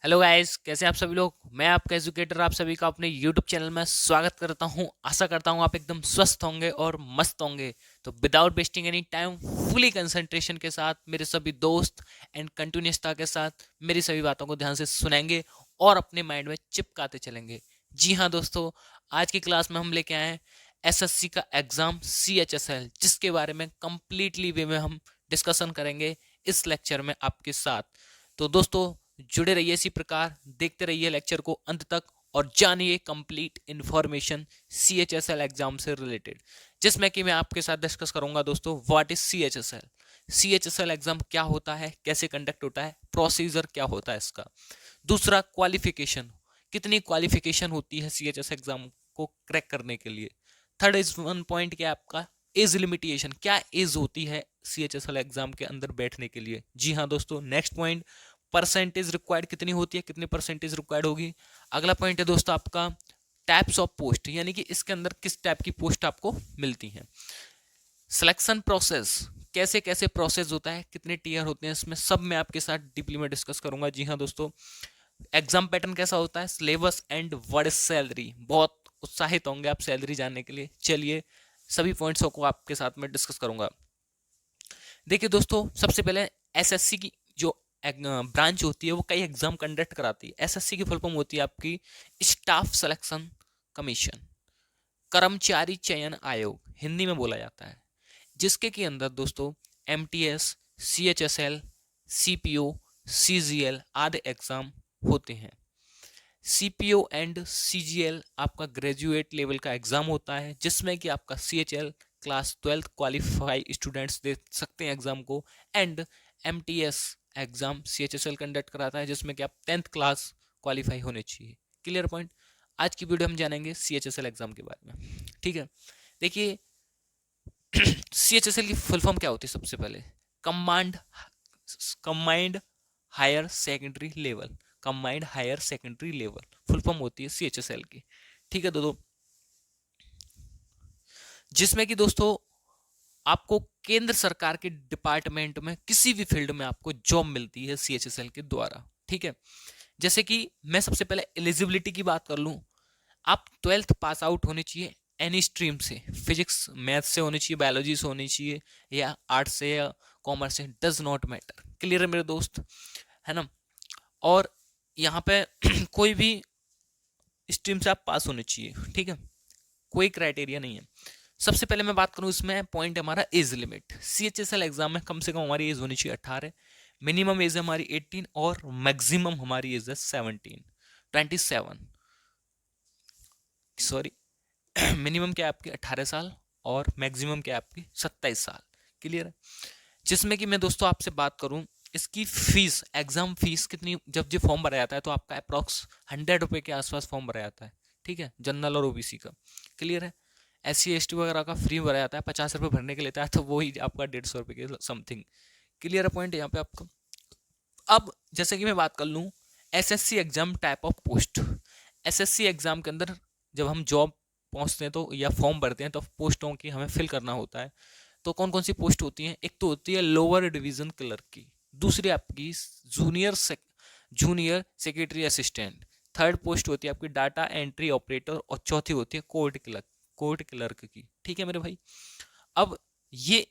Hello guys, कैसे हैं आप सभी लोग। मैं आपका एजुकेटर आप सभी का अपने यूट्यूब चैनल में स्वागत करता हूं। आशा करता हूं आप एकदम स्वस्थ होंगे और मस्त होंगे। तो without wasting any time fully concentration के साथ मेरे सभी दोस्त एंड कंटिन्यूसता के साथ मेरी सभी बातों को ध्यान से सुनेंगे और अपने माइंड में चिपकाते चलेंगे। जी हाँ दोस्तों, आज की क्लास में हम लेके आए हैं एसएससी का एग्जाम CHSL, जिसके बारे में कंप्लीटली वे में हम डिस्कशन करेंगे इस लेक्चर में आपके साथ। तो दोस्तों जुड़े रहिए इसी प्रकार, देखते रहिए लेक्चर को अंत तक और जानिए कंप्लीट इंफॉर्मेशन CHSL एग्जाम से रिलेटेड, जिसमें कि मैं आपके साथ डिस्कस करूंगा दोस्तों व्हाट इज CHSL एग्जाम क्या होता है, कैसे कंडक्ट होता है, प्रोसीजर क्या होता है इसका। दूसरा, क्वालिफिकेशन, कितनी क्वालिफिकेशन होती है CHSL एग्जाम को क्रैक करने के लिए। थर्ड इज वन पॉइंट क्या आपका एज लिमिटेशन, क्या एज होती है CHSL एग्जाम के अंदर बैठने के लिए। जी हाँ दोस्तों, नेक्स्ट पॉइंट परसेंटेज रिक्वायर्ड कितनी होती है, कितनी परसेंटेज रिक्वायर्ड होगी। अगला पॉइंट है दोस्तों आपका टाइप्स ऑफ पोस्ट, यानी कि इसके अंदर किस टाइप की पोस्ट आपको मिलती है। सिलेक्शन प्रोसेस, कैसे कैसे प्रोसेस होता है, कितने टीयर होते हैं, इसमें सब मैं आपके साथ डीपली में डिस्कस करूंगा। जी हाँ दोस्तों, एग्जाम पैटर्न कैसा होता है, syllabus and what is salary. बहुत उत्साहित होंगे आप सैलरी जानने के लिए। चलिए सभी पॉइंट्सों को आपके साथ में डिस्कस करूंगा। देखिए दोस्तों, सबसे पहले एसएससी की जो ब्रांच होती है वो कई एग्जाम कंडक्ट कराती है। एसएससी की फुल फॉर्म होती है आपकी स्टाफ सिलेक्शन कमीशन, कर्मचारी चयन आयोग हिंदी में बोला जाता है, जिसके के अंदर दोस्तों MTS, CHSL, CPO, CGL आदि एग्जाम होते हैं। CPO एंड CGL आपका ग्रेजुएट लेवल का एग्जाम होता है, जिसमें कि आपका CHL class 12th qualify students they सकते हैं एग्जाम को, and MTS exam CHSL conduct कराता है, जिसमें कि आप 10th क्लास क्वालिफाई होने चाहिए। Clear point. आज की वीडियो हम जानेंगे CHSL एग्जाम के बारे में। ठीक है, देखिए CHSL की फुल फॉर्म क्या होती है। सबसे पहले combined higher secondary level, combined higher secondary level full form होती है CHSL की। ठीक है दोस्तों, जिसमें कि दोस्तों आपको केंद्र सरकार के डिपार्टमेंट में किसी भी फील्ड में आपको जॉब मिलती है CHSL के द्वारा। ठीक है, जैसे कि मैं सबसे पहले एलिजिबिलिटी की बात कर लूं, आप 12th पास आउट होने चाहिए एनी स्ट्रीम से, फिजिक्स मैथ से होनी चाहिए, बायोलॉजी से होनी चाहिए, या आर्ट्स से या कॉमर्स से, डज नॉट मैटर। क्लियर है मेरे दोस्त, है ना। और यहाँ पे कोई भी स्ट्रीम से आप पास होने चाहिए। ठीक है, कोई क्राइटेरिया नहीं है। सबसे पहले मैं बात करूं, इसमें पॉइंट हमारा एज लिमिट। CHSL एग्जाम में कम से कम हमारी एज होनी चाहिए 18, मिनिमम एज है हमारी 18 और मैक्सिमम हमारी एज है 27। सॉरी, मिनिमम क्या है आपकी 18 साल और मैक्सिमम क्या है आपकी 27 साल। क्लियर है। जिसमें कि मैं दोस्तों आपसे बात करूं, इसकी फीस, एग्जाम फीस कितनी, जब जो फॉर्म भरा जाता है तो आपका अप्रॉक्स 100 रुपये के आसपास फॉर्म भरा जाता है। ठीक है, जनरल और OBC का। क्लियर है। SC ST वगैरह का फ्री भरा जाता है, 50 रुपये भरने के लेता है, तो वही आपका 150 रुपये के समथिंग। क्लियर है पॉइंट यहाँ पे आपको। अब जैसे कि मैं बात कर लूँ SSC exam type of post. SSC exam के अंदर जब हम जॉब पहुंचते हैं तो या फॉर्म भरते हैं तो पोस्टों की हमें फिल करना होता है। तो कौन कौन सी पोस्ट होती हैं, एक तो होती है लोअर डिवीजन क्लर्क की, दूसरी आपकी junior secretary assistant, third post होती है आपकी डाटा एंट्री ऑपरेटर, और चौथी होती है कोर्ट क्लर्क की। ठीक है मेरे भाई। अब ये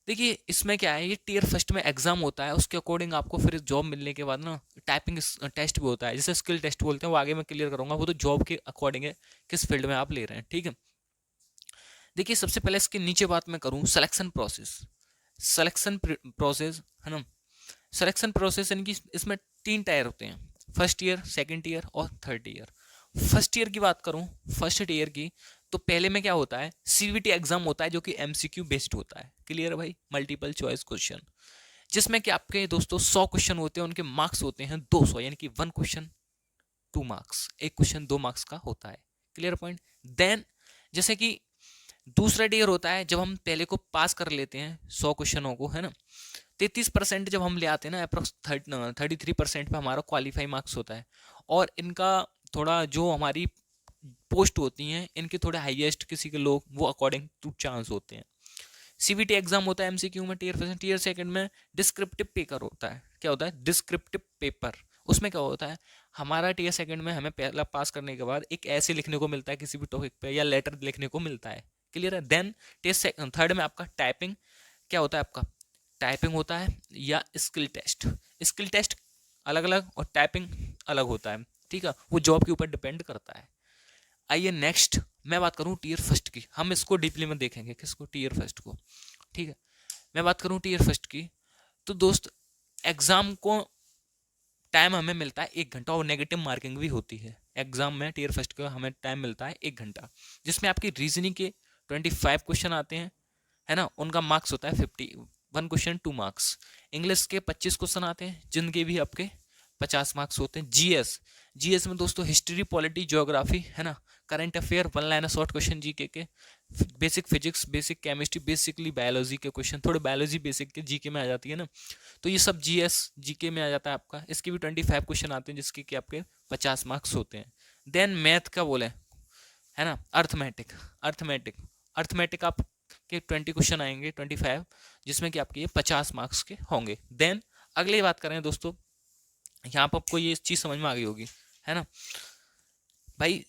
देखिए, इसमें क्या है, ये टीयर फर्स्ट में एग्जाम होता है, उसके अकॉर्डिंग आपको फिर जॉब मिलने के बाद ना टाइपिंग टेस्ट भी होता है, जिसे स्किल टेस्ट बोलते हैं, वो आगे मैं क्लियर करूंगा, वो तो जॉब के अकॉर्डिंग है किस फील्ड में आप ले रहे हैं। ठीक है, देखिए सबसे पहले इसके नीचे बात मैं करूं, सिलेक्शन प्रोसेस है ना। सिलेक्शन प्रोसेस यानी कि इसमें 3 टायर होते हैं, फर्स्ट ईयर, सेकंड ईयर और थर्ड ईयर। फर्स्ट ईयर की बात करूं, फर्स्ट ईयर की, तो पहले में क्या होता है, CVT एग्जाम होता है, जो कि MCQ बेस्ड होता है। क्लियर है भाई, मल्टीपल चॉइस क्वेश्चन, जिसमें कि आपके दोस्तों 100 क्वेश्चन होते हैं, उनके मार्क्स होते हैं 200, यानी कि 1 क्वेश्चन 2 मार्क्स, एक क्वेश्चन 2 मार्क्स का होता है। Clear point. देन जैसे कि दूसरा ईयर होता है, जब हम पहले को पास कर लेते हैं 100 क्वेश्चनों को, है ना, 33% जब हम ले आते हैं ना, अप्रोक्स 33% पे हमारा क्वालिफाई मार्क्स होता है। और इनका थोड़ा जो हमारी पोस्ट होती हैं, इनके थोड़े हाईएस्ट किसी के लोग वो अकॉर्डिंग टू चांस होते हैं। CVT एग्जाम होता है MCQ में टीयर सेकंड में डिस्क्रिप्टिव पेपर होता है। क्या होता है, डिस्क्रिप्टिव पेपर, उसमें क्या होता है, हमारा टीयर सेकंड में हमें पहला पास करने के बाद एक ऐसे लिखने को मिलता है किसी भी टॉपिक पे, या लेटर लिखने को मिलता है। क्लियर है। देन टेस्ट थर्ड में आपका टाइपिंग क्या होता है, आपका टाइपिंग होता है या स्किल टेस्ट। स्किल टेस्ट अलग अलग और टाइपिंग अलग होता है, ठीक है, वो जॉब के ऊपर डिपेंड करता है। आइए नेक्स्ट मैं बात करूं टीयर फर्स्ट की, हम इसको डीपली में देखेंगे, किसको, टीयर फर्स्ट को। ठीक है, मैं बात करूं टीयर फर्स्ट की, तो दोस्त एग्जाम को टाइम हमें मिलता है 1 घंटा, और नेगेटिव मार्किंग भी होती है एग्जाम में। टीयर फर्स्ट का हमें टाइम मिलता है 1 घंटा, जिसमें आपकी रीजनिंग के 25 क्वेश्चन आते हैं, है ना, उनका मार्क्स होता है 51 क्वेश्चन 2 मार्क्स। इंग्लिश के 25 क्वेश्चन आते हैं, जिनके भी आपके 50 मार्क्स होते हैं। जीएस, जीएस में दोस्तों हिस्ट्री, पॉलिटी, ज्योग्राफी, है ना, current affair, one liner short question GK के, basic physics, basic chemistry, basically biology के क्वेश्चन, थोड़े बायोलॉजी बेसिक के जीके में आ जाती है ना, तो ये सब जीएस जीके में आ जाता है आपका। इसके भी 25 क्वेश्चन आते हैं, जिसके कि आपके 50 मार्क्स होते हैं। देन मैथ का बोले, है ना, अर्थमेटिक, अर्थमेटिक अर्थमेटिक आप के 20 क्वेश्चन आएंगे 25, जिसमें कि आपके ये 50 मार्क्स के होंगे। देन अगली बात करें दोस्तों, यहाँ पर आपको ये चीज समझ में आ गई होगी, है ना भाई।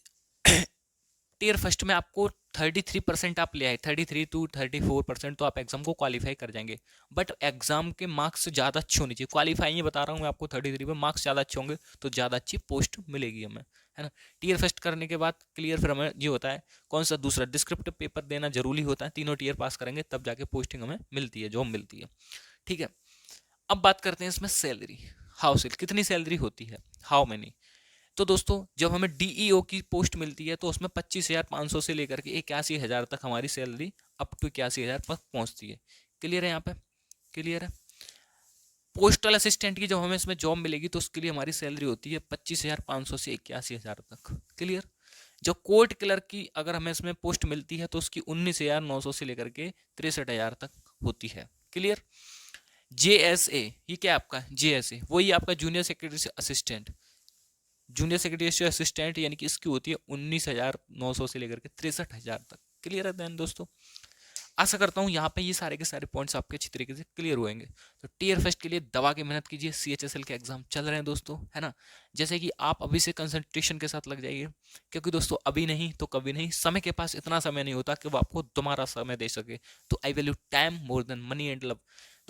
टीयर फर्स्ट में आपको 33% आप ले आए, 33 to 34%, तो आप एग्जाम को क्वालिफाई कर जाएंगे। बट एग्जाम के मार्क्स ज़्यादा अच्छे होने चाहिए, क्वालिफाई ये बता रहा हूँ मैं आपको, 33 पे मार्क्स ज़्यादा अच्छे होंगे तो ज़्यादा अच्छी पोस्ट मिलेगी हमें, है ना। टीयर फर्स्ट करने के बाद क्लियर फिर हमें ये होता है कौन सा, दूसरा डिस्क्रिप्टिव पेपर देना जरूरी होता है। तीनों टीयर पास करेंगे तब जाके पोस्टिंग हमें मिलती है, जॉब मिलती है। ठीक है, अब बात करते हैं इसमें सैलरी, हाउ सेल, कितनी सैलरी होती है, हाउ मैनी। तो दोस्तों जब हमें डीईओ की पोस्ट मिलती है तो उसमें 25,500 से लेकर के 81,000 तक हमारी सैलरी अप टू 81,000 तक पहुंचती है। क्लियर है, यहाँ पे क्लियर है। पोस्टल असिस्टेंट की जब हमें इसमें जॉब मिलेगी तो उसके लिए हमारी सैलरी होती है 25,500 से 81,000 तक। क्लियर। जो कोर्ट क्लर्क की अगर हमें इसमें पोस्ट मिलती है तो उसकी 19,900 से लेकर के 63,000 तक होती है। क्लियर। जेएसए ये क्या आपका, जेएसए वही आपका junior secretary assistant, junior secretary assistant, यानी कि इसकी होती है 19,900 से लेकर के 63,000 तक। क्लियर है देन दोस्तों, आशा करता हूँ यहाँ पे ये सारे के सारे पॉइंट्स आपके अच्छी तरीके से क्लियर होंगे। तो टीयर फर्स्ट के लिए दबा के मेहनत कीजिए, सीएचएसएल के एग्जाम चल रहे हैं दोस्तों, है ना। जैसे कि आप अभी से कंसंट्रेशन के साथ लग जाइए, क्योंकि दोस्तों अभी नहीं तो कभी नहीं, समय के पास इतना समय नहीं होता कि वो आपको तुम्हारा समय दे सके। तो I value time more than money and love.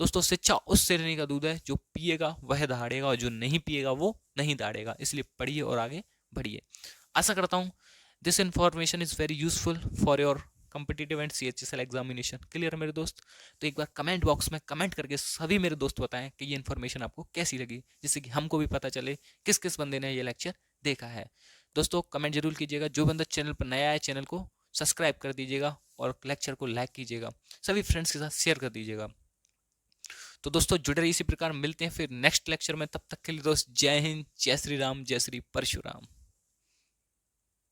दोस्तों शिक्षा उस श्रेणी का दूध है जो पिएगा वह दहाड़ेगा, और जो नहीं पिएगा वो नहीं दहाड़ेगा। इसलिए पढ़िए और आगे बढ़िए। आशा करता हूँ this information is very useful for your competitive and CHSL examination. Clear है मेरे दोस्त। तो एक बार कमेंट बॉक्स में कमेंट करके सभी मेरे दोस्त बताएं कि ये इन्फॉर्मेशन आपको कैसी लगी, जिससे कि हमको भी पता चले किस किस बंदे ने ये लेक्चर देखा है। दोस्तों कमेंट जरूर कीजिएगा, जो बंदा चैनल पर नया है चैनल को सब्सक्राइब कर दीजिएगा और लेक्चर को लाइक कीजिएगा, सभी फ्रेंड्स के साथ शेयर कर दीजिएगा। तो दोस्तों जुड़े रहिए, इसी प्रकार मिलते हैं फिर नेक्स्ट लेक्चर में। तब तक के लिए दोस्त जय हिंद, जय श्री राम, जय श्री परशुराम।